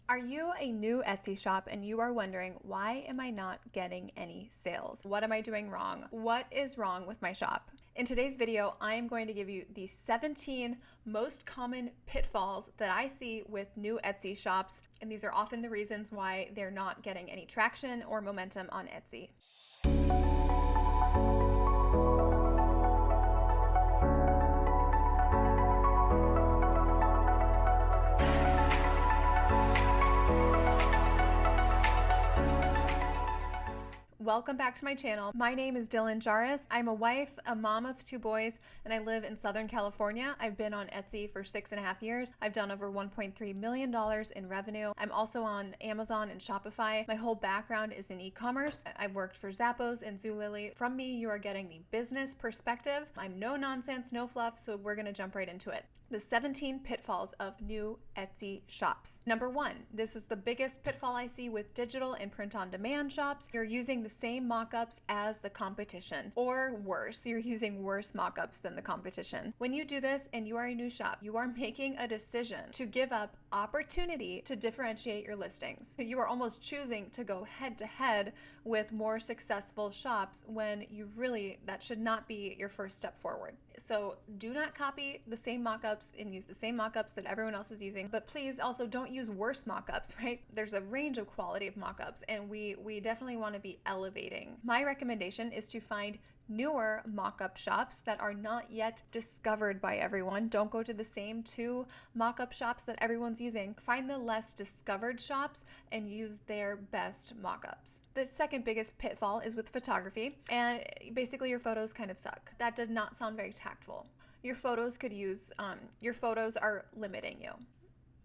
Are you a new Etsy shop and you are wondering, why am I not getting any sales? What am I doing wrong? What is wrong with my shop? In today's video, I am going to give you the 17 most common pitfalls that I see with new Etsy shops, and these are often the reasons why they're not getting any traction or momentum on Etsy. Welcome back to my channel. My name is Dylan Jaris. I'm a wife, a mom of 2 boys, and I live in Southern California. I've been on Etsy for 6.5 years. I've done over $1.3 million in revenue. I'm also on Amazon and Shopify. My whole background is in e-commerce. I've worked for Zappos and Zulily. From me, you are getting the business perspective. I'm no nonsense, no fluff, so we're gonna jump right into it. The 17 pitfalls of new Etsy shops. Number 1, this is the biggest pitfall I see with digital and print-on-demand shops. You're using the same mock-ups as the competition, or worse, you're using worse mock-ups than the competition. When you do this and you are a new shop, you are making a decision to give up opportunity to differentiate your listings. You are almost choosing to go head-to-head with more successful shops when that should not be your first step forward. So do not copy the same mock-ups and use the same mock-ups that everyone else is using, but please also don't use worse mock-ups, right? There's a range of quality of mock-ups, and we definitely want to be elevating. My recommendation is to find newer mock-up shops that are not yet discovered by everyone. Don't go to the same 2 mock-up shops that everyone's using. Find the less discovered shops and use their best mock-ups. The second biggest pitfall is with photography, and basically your photos kind of suck. That did not sound very tactful. Your photos are limiting you.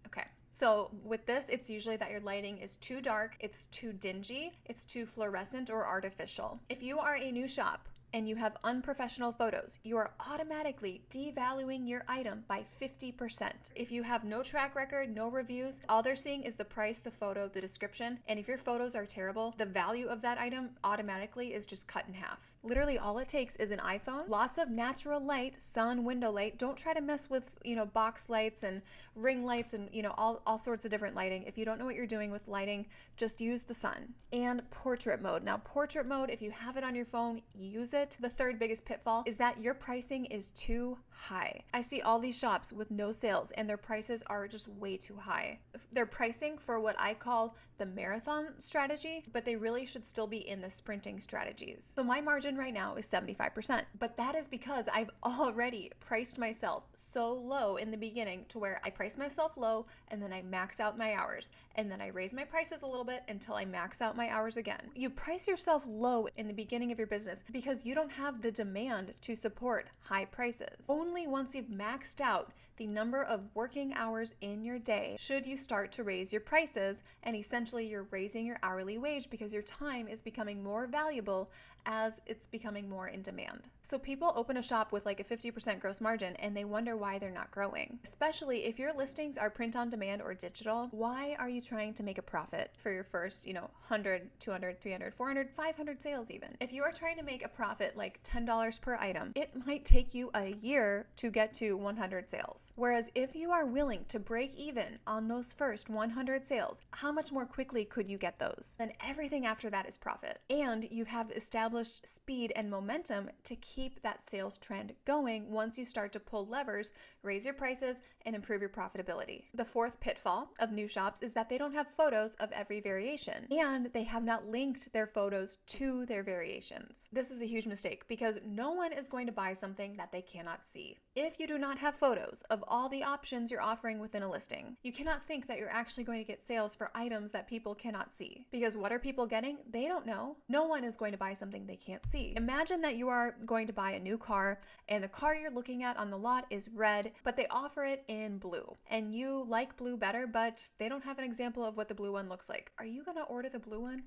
Okay. So with this, it's usually that your lighting is too dark, it's too dingy, it's too fluorescent or artificial. If you are a new shop and you have unprofessional photos, you are automatically devaluing your item by 50%. If you have no track record, no reviews, all they're seeing is the price, the photo, the description, and if your photos are terrible, the value of that item automatically is just cut in half. Literally all it takes is an iPhone, lots of natural light, sun, window light. Don't try to mess with, box lights and ring lights and, all sorts of different lighting. If you don't know what you're doing with lighting, just use the sun. And portrait mode. Now, portrait mode, if you have it on your phone, use it. The third biggest pitfall is that your pricing is too high. I see all these shops with no sales and their prices are just way too high. They're pricing for what I call the marathon strategy, but they really should still be in the sprinting strategies. So my margin right now is 75%, but that is because I've already priced myself so low in the beginning to where I price myself low and then I max out my hours and then I raise my prices a little bit until I max out my hours again. You price yourself low in the beginning of your business because you don't have the demand to support high prices. Only once you've maxed out the number of working hours in your day should you start to raise your prices, and essentially you're raising your hourly wage because your time is becoming more valuable as it's becoming more in demand. So people open a shop with like a 50% gross margin and they wonder why they're not growing. Especially if your listings are print on demand or digital, why are you trying to make a profit for your first, 100, 200, 300, 400, 500 sales even? If you are trying to make a profit like $10 per item, it might take you a year to get to 100 sales. Whereas if you are willing to break even on those first 100 sales, how much more quickly could you get those? Then everything after that is profit. And you have established speed and momentum to keep that sales trend going once you start to pull levers, raise your prices, and improve your profitability. The fourth pitfall of new shops is that they don't have photos of every variation, and they have not linked their photos to their variations. This is a huge mistake because no one is going to buy something that they cannot see. If you do not have photos of all the options you're offering within a listing, you cannot think that you're actually going to get sales for items that people cannot see. Because what are people getting? They don't know. No one is going to buy something they can't see. Imagine that you are going to buy a new car and the car you're looking at on the lot is red, but they offer it in blue. And you like blue better, but they don't have an example of what the blue one looks like. Are you going to order the blue one?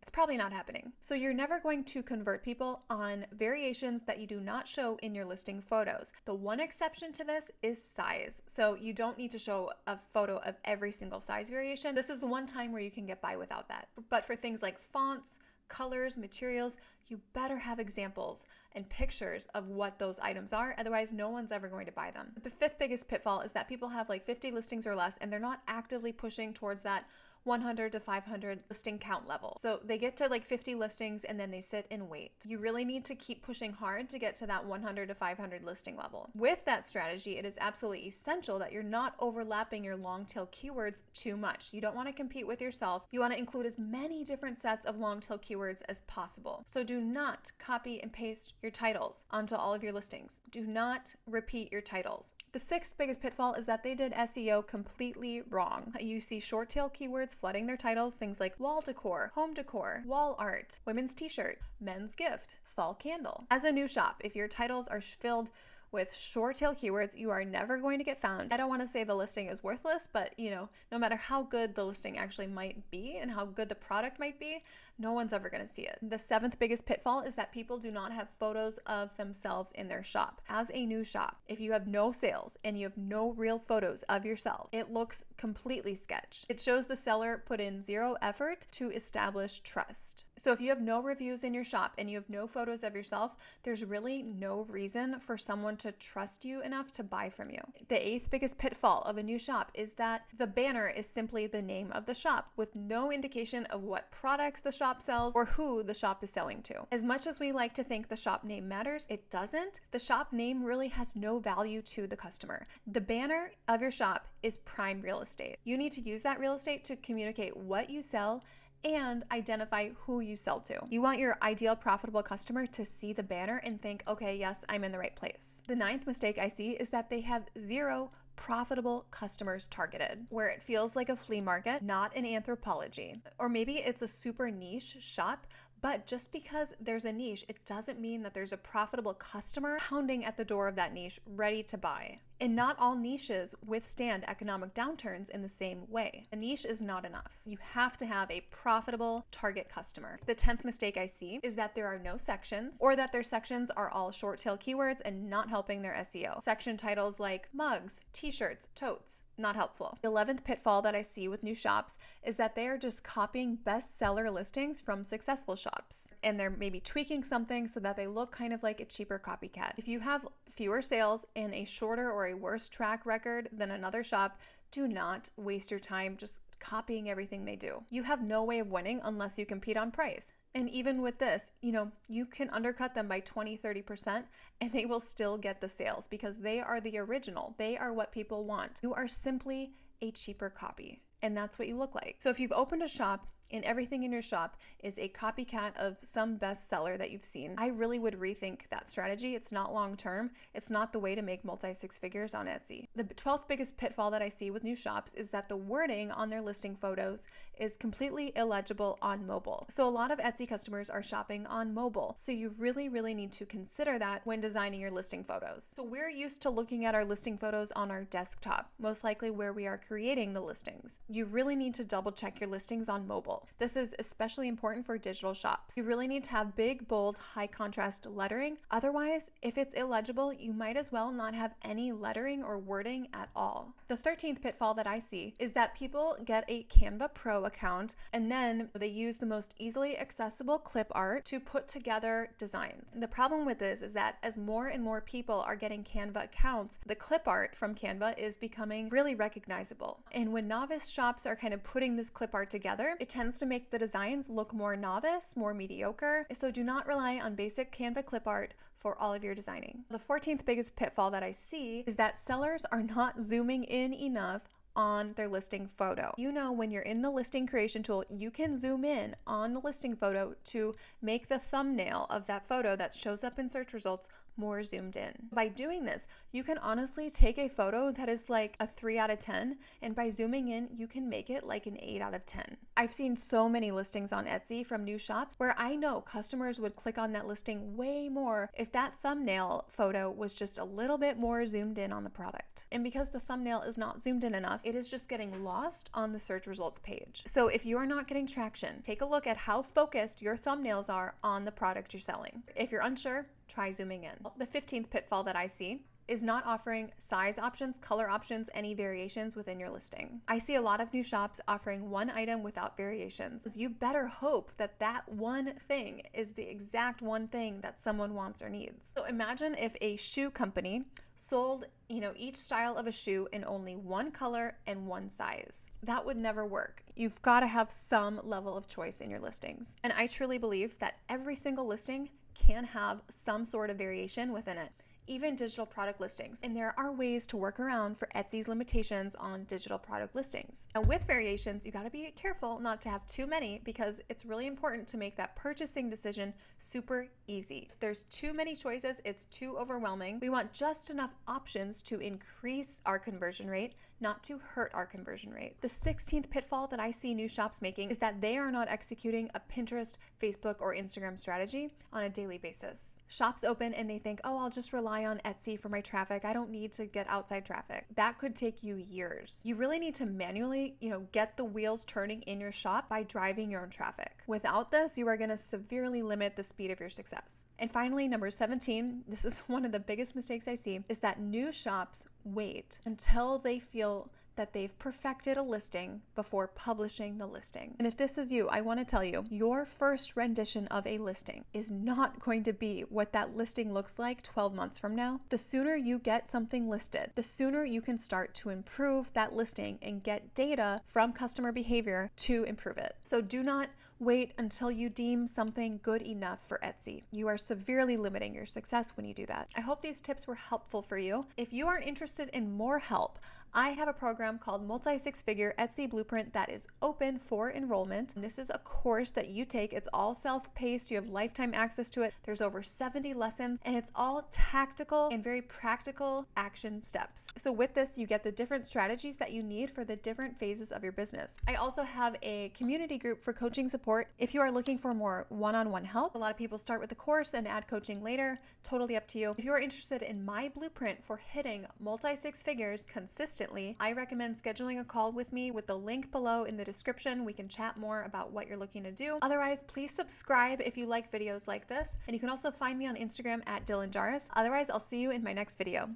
It's probably not happening. So you're never going to convert people on variations that you do not show in your listing photos. The one exception to this is size. So you don't need to show a photo of every single size variation. This is the one time where you can get by without that. But for things like fonts, colors, materials, you better have examples and pictures of what those items are. Otherwise, no one's ever going to buy them. The fifth biggest pitfall is that people have like 50 listings or less, and they're not actively pushing towards that 100 to 500 listing count level. So they get to like 50 listings and then they sit and wait. You really need to keep pushing hard to get to that 100 to 500 listing level. With that strategy, it is absolutely essential that you're not overlapping your long tail keywords too much. You don't want to compete with yourself. You want to include as many different sets of long tail keywords as possible. So do not copy and paste your titles onto all of your listings. Do not repeat your titles. The sixth biggest pitfall is that they did SEO completely wrong. You see short tail keywords flooding their titles, things like wall decor, home decor, wall art, women's t-shirt, men's gift, fall candle. As a new shop, if your titles are filled with short tail keywords, you are never going to get found. I don't want to say the listing is worthless, but no matter how good the listing actually might be and how good the product might be, no one's ever going to see it. The seventh biggest pitfall is that people do not have photos of themselves in their shop. As a new shop, if you have no sales and you have no real photos of yourself, it looks completely sketch. It shows the seller put in zero effort to establish trust. So if you have no reviews in your shop and you have no photos of yourself, there's really no reason for someone to trust you enough to buy from you. The eighth biggest pitfall of a new shop is that the banner is simply the name of the shop with no indication of what products the shop sells or who the shop is selling to. As much as we like to think the shop name matters, it doesn't. The shop name really has no value to the customer. The banner of your shop is prime real estate. You need to use that real estate to communicate what you sell and identify who you sell to. You want your ideal profitable customer to see the banner and think, okay, yes, I'm in the right place. The ninth mistake I see is that they have zero profitable customers targeted, where it feels like a flea market, not an Anthropologie. Or maybe it's a super niche shop, but just because there's a niche, it doesn't mean that there's a profitable customer pounding at the door of that niche ready to buy. And not all niches withstand economic downturns in the same way. A niche is not enough. You have to have a profitable target customer. The 10th mistake I see is that there are no sections, or that their sections are all short tail keywords and not helping their SEO. Section titles like mugs, t-shirts, totes, not helpful. The 11th pitfall that I see with new shops is that they are just copying bestseller listings from successful shops. And they're maybe tweaking something so that they look kind of like a cheaper copycat. If you have fewer sales and a shorter or a worse track record than another shop, do not waste your time just copying everything they do. You have no way of winning unless you compete on price. And even with this, you can undercut them by 20-30% and they will still get the sales because they are the original. They are what people want. You are simply a cheaper copy. And that's what you look like. So if you've opened a shop and everything in your shop is a copycat of some bestseller that you've seen, I really would rethink that strategy. It's not long-term. It's not the way to make multi-six figures on Etsy. The 12th biggest pitfall that I see with new shops is that the wording on their listing photos is completely illegible on mobile. So a lot of Etsy customers are shopping on mobile. So you really, really need to consider that when designing your listing photos. So we're used to looking at our listing photos on our desktop, most likely where we are creating the listings. You really need to double check your listings on mobile. This is especially important for digital shops. You really need to have big, bold, high contrast lettering. Otherwise, if it's illegible, you might as well not have any lettering or wording at all. The 13th pitfall that I see is that people get a Canva Pro account and then they use the most easily accessible clip art to put together designs. The problem with this is that as more and more people are getting Canva accounts, the clip art from Canva is becoming really recognizable. And when novice shops are kind of putting this clip art together, it tends to make the designs look more novice, more mediocre. So do not rely on basic Canva clip art for all of your designing. The 14th biggest pitfall that I see is that sellers are not zooming in enough on their listing photo. When you're in the listing creation tool, you can zoom in on the listing photo to make the thumbnail of that photo that shows up in search results more zoomed in. By doing this, you can honestly take a photo that is like a 3 out of 10, and by zooming in, you can make it like an 8 out of 10. I've seen so many listings on Etsy from new shops where I know customers would click on that listing way more if that thumbnail photo was just a little bit more zoomed in on the product. And because the thumbnail is not zoomed in enough, it is just getting lost on the search results page. So if you are not getting traction, take a look at how focused your thumbnails are on the product you're selling. If you're unsure, try zooming in. The 15th pitfall that I see is not offering size options, color options, any variations within your listing. I see a lot of new shops offering one item without variations. You better hope that that one thing is the exact one thing that someone wants or needs. So imagine if a shoe company sold, each style of a shoe in only one color and one size. That would never work. You've got to have some level of choice in your listings. And I truly believe that every single listing can have some sort of variation within it, even digital product listings. And there are ways to work around for Etsy's limitations on digital product listings. Now, with variations, you got to be careful not to have too many, because it's really important to make that purchasing decision super easy. If there's too many choices, it's too overwhelming. We want just enough options to increase our conversion rate, not to hurt our conversion rate. The 16th pitfall that I see new shops making is that they are not executing a Pinterest, Facebook, or Instagram strategy on a daily basis. Shops open and they think, oh, I'll just rely on Etsy for my traffic. I don't need to get outside traffic. That could take you years. You really need to manually, get the wheels turning in your shop by driving your own traffic. Without this, you are going to severely limit the speed of your success. And finally, number 17, this is one of the biggest mistakes I see, is that new shops wait until they feel that they've perfected a listing before publishing the listing. And if this is you, I want to tell you, your first rendition of a listing is not going to be what that listing looks like 12 months from now. The sooner you get something listed, the sooner you can start to improve that listing and get data from customer behavior to improve it. So do not wait until you deem something good enough for Etsy. You are severely limiting your success when you do that. I hope these tips were helpful for you. If you are interested in more help, I have a program called Multi-Six-Figure Etsy Blueprint that is open for enrollment. This is a course that you take. It's all self-paced. You have lifetime access to it. There's over 70 lessons, and it's all tactical and very practical action steps. So with this, you get the different strategies that you need for the different phases of your business. I also have a community group for coaching support if you are looking for more one-on-one help. A lot of people start with the course and add coaching later. Totally up to you. If you are interested in my blueprint for hitting multi-six figures consistently, I recommend scheduling a call with me with the link below in the description. We can chat more about what you're looking to do. Otherwise, please subscribe if you like videos like this. And you can also find me on Instagram at Dylan Jarvis. Otherwise, I'll see you in my next video.